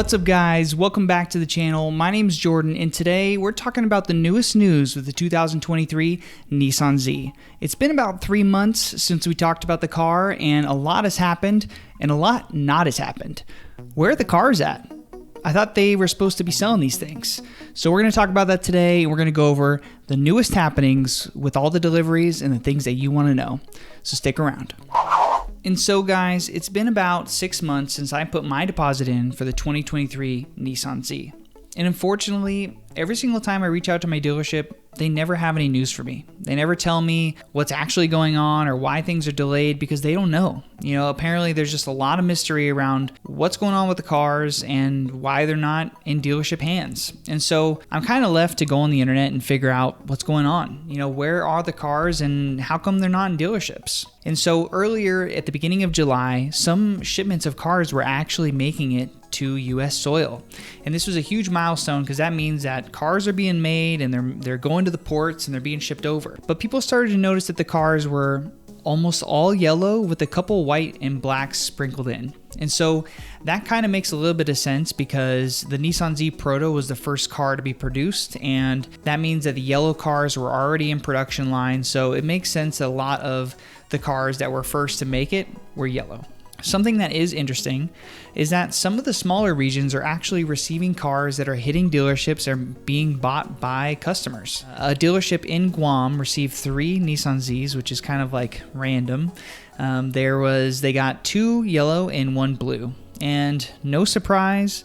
What's up guys, welcome back to the channel. My name's Jordan and today we're talking about the newest news with the 2023 Nissan Z. It's been about 3 months since we talked about the car and a lot has happened and a lot not has happened. Where are the cars at? I thought they were supposed to be selling these things. So we're going to talk about that today and we're going to go over the newest happenings with all the deliveries and the things that you want to know. So stick around. And so guys, it's been about 6 months since I put my deposit in for the 2023 Nissan Z. And unfortunately, every single time I reach out to my dealership, they never have any news for me. They never tell me what's actually going on or why things are delayed because they don't know. You know, apparently there's just a lot of mystery around what's going on with the cars and why they're not in dealership hands. And so I'm kind of left to go on the internet and figure out what's going on. You know, where are the cars and how come they're not in dealerships? And so earlier at the beginning of July, some shipments of cars were actually making it to US soil. And this was a huge milestone because that means that cars are being made and they're going to the ports and they're being shipped over. But people started to notice that the cars were almost all yellow with a couple white and blacks sprinkled in. And so that kind of makes a little bit of sense because the Nissan Z Proto was the first car to be produced, and that means that the yellow cars were already in production line. So it makes sense that a lot of the cars that were first to make it were yellow. Something that is interesting is that some of the smaller regions are actually receiving cars that are hitting dealerships and being bought by customers. A dealership in Guam received 3 Nissan Zs, which is kind of like random. They got 2 yellow and 1 blue. And no surprise,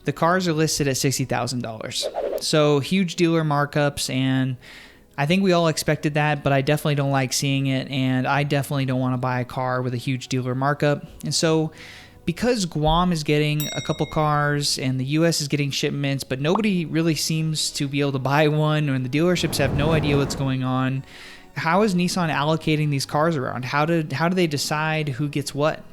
the cars are listed at $60,000. So huge dealer markups, and I think we all expected that, but I definitely don't like seeing it, and I definitely don't want to buy a car with a huge dealer markup. And so because Guam is getting a couple cars and the US is getting shipments, but nobody really seems to be able to buy one, and the dealerships have no idea what's going on, how is Nissan allocating these cars around? How do they decide who gets what?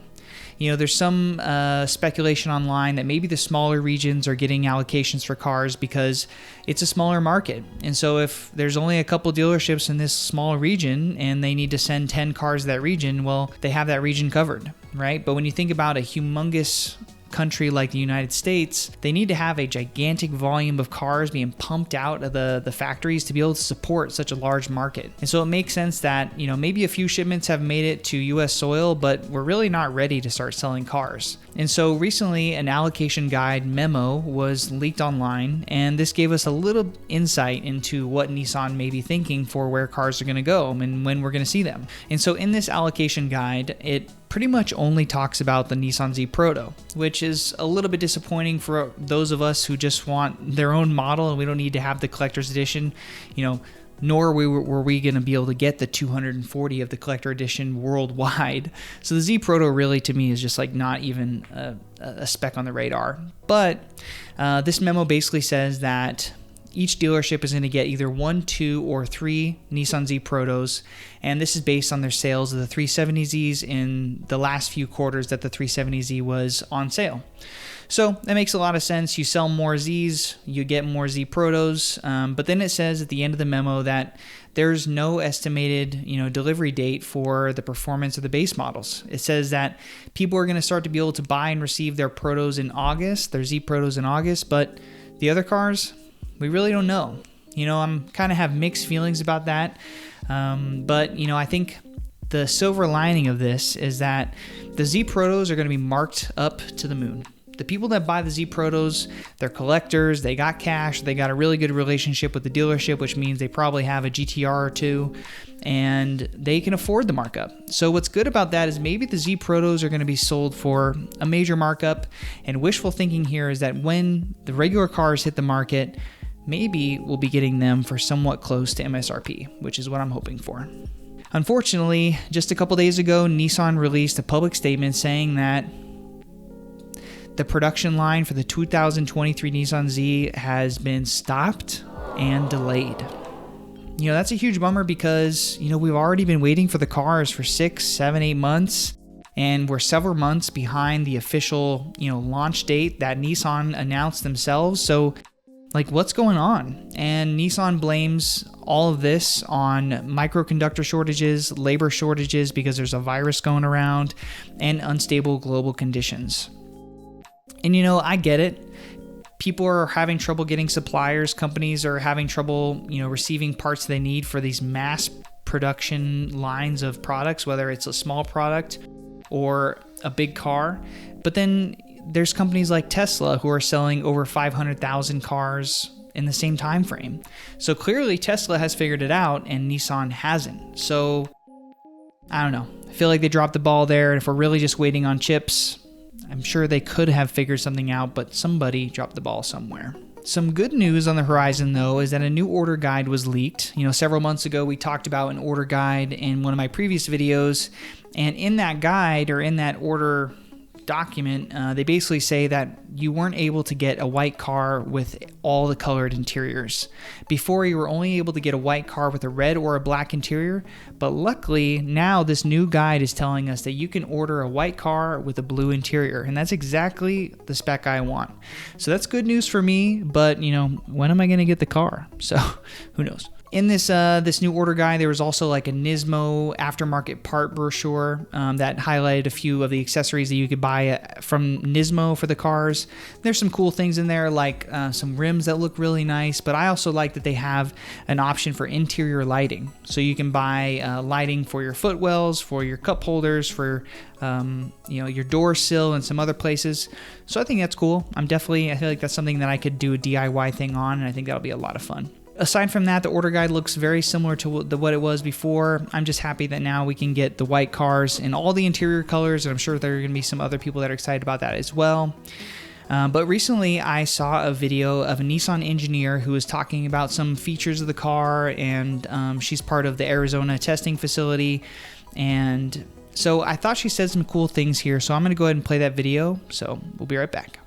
You know, there's some speculation online that maybe the smaller regions are getting allocations for cars because it's a smaller market. And so if there's only a couple dealerships in this small region and they need to send 10 cars to that region, well, they have that region covered, right? But when you think about a humongous country like the United States, they need to have a gigantic volume of cars being pumped out of the factories to be able to support such a large market. And so it makes sense that, you know, maybe a few shipments have made it to US soil, but we're really not ready to start selling cars. And so recently an allocation guide, Memo, was leaked online, and this gave us a little insight into what Nissan may be thinking for where cars are going to go and when we're going to see them. And so in this allocation guide, it pretty much only talks about the Nissan Z Proto, which is a little bit disappointing for those of us who just want their own model and we don't need to have the collector's edition, you know, nor were we going to be able to get the 240 of the collector edition worldwide. So the Z Proto really to me is just like not even a speck on the radar. But this memo basically says that each dealership is going to get either 1, 2, or 3 Nissan Z Protos, and this is based on their sales of the 370Zs in the last few quarters that the 370Z was on sale. So that makes a lot of sense. You sell more Zs, you get more Z Protos, but then it says at the end of the memo that there's no estimated, delivery date for the performance of the base models. It says that people are going to start to be able to buy and receive their Protos in August, their Z Protos in August, but the other cars, we really don't know. I'm kind of have mixed feelings about that. But I think the silver lining of this is that the Z Protos are going to be marked up to the moon. The people that buy the Z Protos, they're collectors, they got cash, they got a really good relationship with the dealership, which means they probably have a GTR or two, and they can afford the markup. So what's good about that is maybe the Z Protos are going to be sold for a major markup, and wishful thinking here is that when the regular cars hit the market, maybe we'll be getting them for somewhat close to MSRP, which is what I'm hoping for. Unfortunately, just a couple days ago, Nissan released a public statement saying that the production line for the 2023 Nissan Z has been stopped and delayed. That's a huge bummer because, we've already been waiting for the cars for 6, 7, 8 months, and we're several months behind the official, launch date that Nissan announced themselves. So what's going on? And Nissan blames all of this on microconductor shortages, labor shortages because there's a virus going around, and unstable global conditions. And you know, I get it. People are having trouble getting suppliers. Companies are having trouble, you know, receiving parts they need for these mass production lines of products, whether it's a small product or a big car. But then there's companies like Tesla who are selling over 500,000 cars in the same time frame. So clearly Tesla has figured it out and Nissan hasn't. So I don't know. I feel like they dropped the ball there. And if we're really just waiting on chips, I'm sure they could have figured something out, but somebody dropped the ball somewhere. Some good news on the horizon, though, is that a new order guide was leaked. You know, several months ago, we talked about an order guide in one of my previous videos. And in that guide, or in that order document, they basically say that you weren't able to get a white car with all the colored interiors. Before, you were only able to get a white car with a red or a black interior, but luckily now this new guide is telling us that you can order a white car with a blue interior, and that's exactly the spec I want. So that's good news for me, but you know, when am I going to get the car? So who knows? In this new order guide, there was also like a Nismo aftermarket part brochure that highlighted a few of the accessories that you could buy from Nismo for the cars. There's some cool things in there, like some rims that look really nice, but I also like that they have an option for interior lighting. So you can buy lighting for your footwells, for your cup holders, for you know, your door sill and some other places. So I think that's cool. I feel like that's something that I could do a DIY thing on, and I think that'll be a lot of fun. Aside from that, the order guide looks very similar to what it was before. I'm just happy that now we can get the white cars in all the interior colors, and I'm sure there are going to be some other people that are excited about that as well. But recently, I saw a video of a Nissan engineer who was talking about some features of the car, and she's part of the Arizona testing facility. And so I thought she said some cool things here, so I'm going to go ahead and play that video. So we'll be right back.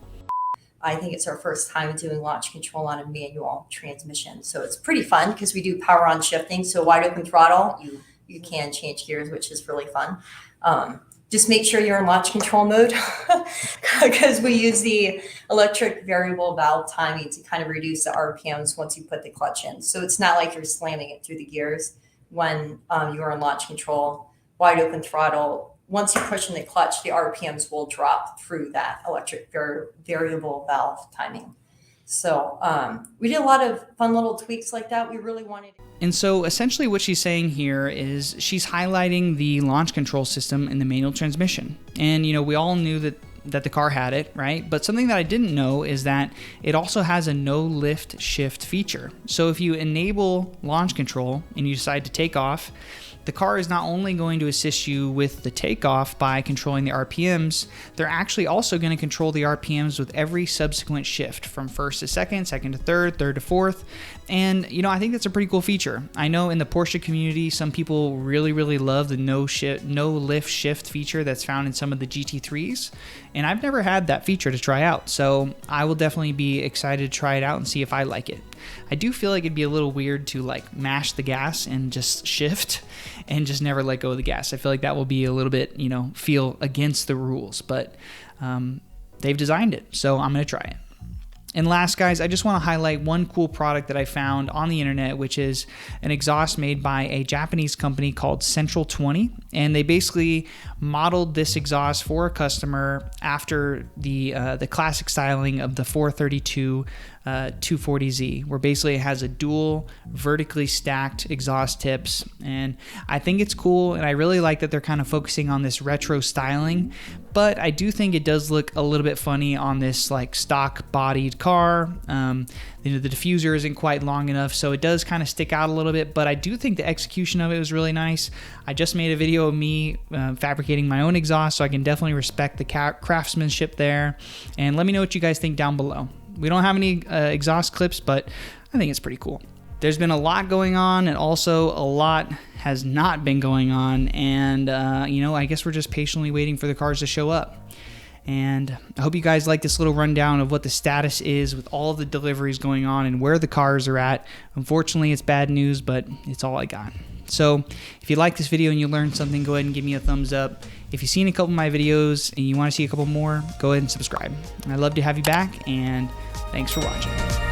I think it's our first time doing launch control on a manual transmission. So it's pretty fun because we do power on shifting. So wide open throttle, you can change gears, which is really fun. Just make sure you're in launch control mode because we use the electric variable valve timing to kind of reduce the RPMs once you put the clutch in. So it's not like you're slamming it through the gears when you're in launch control, wide open throttle. Once you push in the clutch, the RPMs will drop through that electric variable valve timing. So we did a lot of fun little tweaks like that. We really wanted. And so essentially what she's saying here is she's highlighting the launch control system in the manual transmission. And, you know, we all knew that the car had it, right? But something that I didn't know is that it also has a no lift shift feature. So if you enable launch control and you decide to take off, the car is not only going to assist you with the takeoff by controlling the RPMs, they're actually also going to control the RPMs with every subsequent shift from first to second, second to third, third to fourth. And, you know, I think that's a pretty cool feature. I know in the Porsche community, some people really, really love the no lift shift feature that's found in some of the GT3s. And I've never had that feature to try out. So I will definitely be excited to try it out and see if I like it. I do feel like it'd be a little weird to like mash the gas and just shift and just never let go of the gas. I feel like that will be a little bit, you know, feel against the rules, but they've designed it, so I'm going to try it. And last, guys, I just want to highlight one cool product that I found on the internet, which is an exhaust made by a Japanese company called Central 20. And they basically modeled this exhaust for a customer after the classic styling of the 432 240Z, where basically it has a dual vertically stacked exhaust tips. And I think it's cool, and I really like that they're kind of focusing on this retro styling, but I do think it does look a little bit funny on this like stock bodied car. You know, the diffuser isn't quite long enough, so it does kind of stick out a little bit, but I do think the execution of it was really nice. I just made a video of me fabricating my own exhaust, so I can definitely respect the craftsmanship there. And let me know what you guys think down below. We don't have any exhaust clips, but I think it's pretty cool. There's been a lot going on, and also a lot has not been going on, and you know, I guess we're just patiently waiting for the cars to show up. And I hope you guys like this little rundown of what the status is with all of the deliveries going on and where the cars are at. Unfortunately, it's bad news, but it's all I got. So if you like this video and you learned something, go ahead and give me a thumbs up. If you've seen a couple of my videos and you want to see a couple more, go ahead and subscribe. I'd love to have you back, and thanks for watching.